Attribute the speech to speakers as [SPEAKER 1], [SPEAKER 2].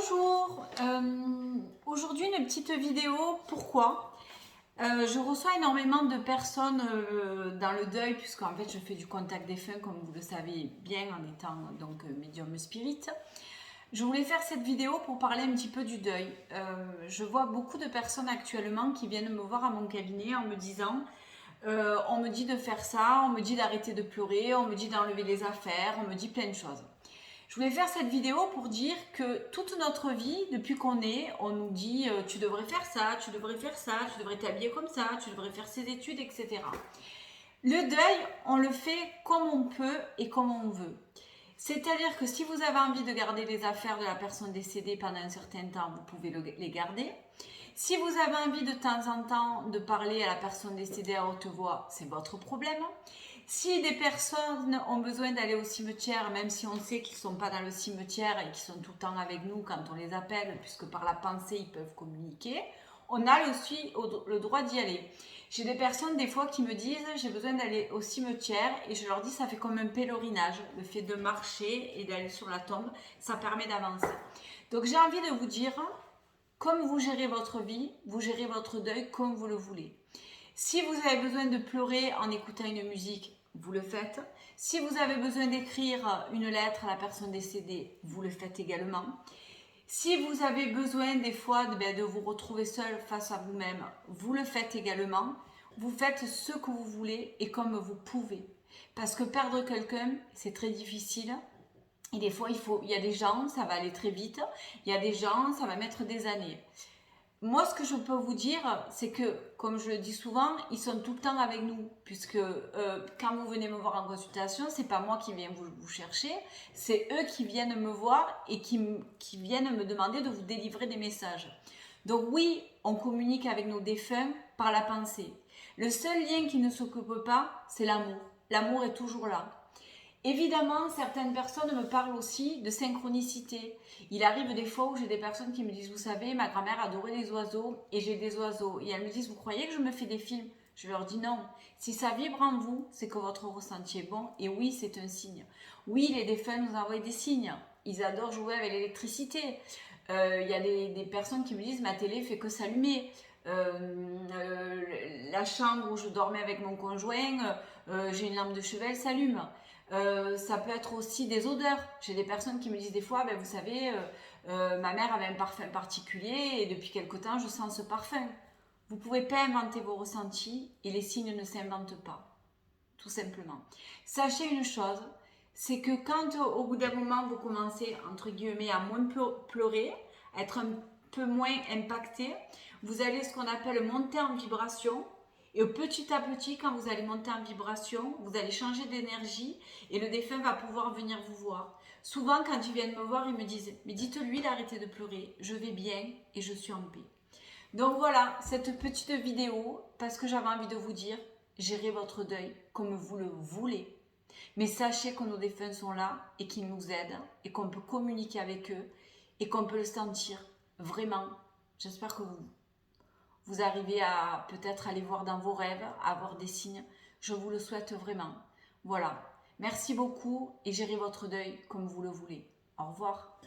[SPEAKER 1] Bonjour, aujourd'hui une petite vidéo, pourquoi je reçois énormément de personnes dans le deuil, puisqu'en fait je fais du contact défunt comme vous le savez bien en étant donc médium spirit. Je voulais faire cette vidéo pour parler un petit peu du deuil. Je vois beaucoup de personnes actuellement qui viennent me voir à mon cabinet en me disant on me dit de faire ça, on me dit d'arrêter de pleurer, on me dit d'enlever les affaires, on me dit plein de choses. Je voulais faire cette vidéo pour dire que toute notre vie, depuis qu'on est, on nous dit tu devrais faire ça, tu devrais faire ça, tu devrais t'habiller comme ça, tu devrais faire ces études, etc. Le deuil, on le fait comme on peut et comme on veut. C'est-à-dire que si vous avez envie de garder les affaires de la personne décédée pendant un certain temps, vous pouvez les garder. Si vous avez envie de temps en temps de parler à la personne décédée à haute voix, c'est votre problème. Si des personnes ont besoin d'aller au cimetière, même si on sait qu'ils ne sont pas dans le cimetière et qu'ils sont tout le temps avec nous quand on les appelle, puisque par la pensée ils peuvent communiquer, on a aussi le droit d'y aller. J'ai des personnes des fois qui me disent j'ai besoin d'aller au cimetière et je leur dis ça fait comme un pèlerinage, le fait de marcher et d'aller sur la tombe, ça permet d'avancer. Donc j'ai envie de vous dire, comme vous gérez votre vie, vous gérez votre deuil comme vous le voulez. Si vous avez besoin de pleurer en écoutant une musique, vous le faites. Si vous avez besoin d'écrire une lettre à la personne décédée, vous le faites également. Si vous avez besoin des fois de vous retrouver seul face à vous-même, vous le faites également. Vous faites ce que vous voulez et comme vous pouvez. Parce que perdre quelqu'un, c'est très difficile. Et des fois, il y a des gens, ça va aller très vite. Il y a des gens, ça va mettre des années. Moi, ce que je peux vous dire, c'est que, comme je le dis souvent, ils sont tout le temps avec nous. Puisque quand vous venez me voir en consultation, c'est pas moi qui viens vous chercher, c'est eux qui viennent me voir et qui viennent me demander de vous délivrer des messages. Donc oui, on communique avec nos défunts par la pensée. Le seul lien qui ne s'occupe pas, c'est l'amour. L'amour est toujours là. Évidemment, certaines personnes me parlent aussi de synchronicité. Il arrive des fois où j'ai des personnes qui me disent, vous savez, ma grand-mère adorait les oiseaux et j'ai des oiseaux. Et elles me disent, vous croyez que je me fais des films? Je leur dis non. Si ça vibre en vous, c'est que votre ressenti est bon. Et oui, c'est un signe. Oui, les défunts nous envoient des signes. Ils adorent jouer avec l'électricité. Il y a des personnes qui me disent, ma télé fait que s'allumer. La chambre où je dormais avec mon conjoint, j'ai une lampe de chevet, elle s'allume. Ça peut être aussi des odeurs. J'ai des personnes qui me disent des fois, vous savez, ma mère avait un parfum particulier et depuis quelque temps, je sens ce parfum. Vous ne pouvez pas inventer vos ressentis et les signes ne s'inventent pas, tout simplement. Sachez une chose, c'est que quand au bout d'un moment, vous commencez, entre guillemets, à moins pleurer, à être un peu moins impacté, vous allez ce qu'on appelle monter en vibration. Et petit à petit, quand vous allez monter en vibration, vous allez changer d'énergie et le défunt va pouvoir venir vous voir. Souvent, quand ils viennent me voir, ils me disent « Mais dites-lui d'arrêter de pleurer, je vais bien et je suis en paix. » Donc voilà, cette petite vidéo, parce que j'avais envie de vous dire, gérez votre deuil comme vous le voulez. Mais sachez que nos défunts sont là et qu'ils nous aident et qu'on peut communiquer avec eux et qu'on peut le sentir vraiment. J'espère que vous arrivez à peut-être aller voir dans vos rêves, à avoir des signes. Je vous le souhaite vraiment. Voilà. Merci beaucoup et gérez votre deuil comme vous le voulez. Au revoir.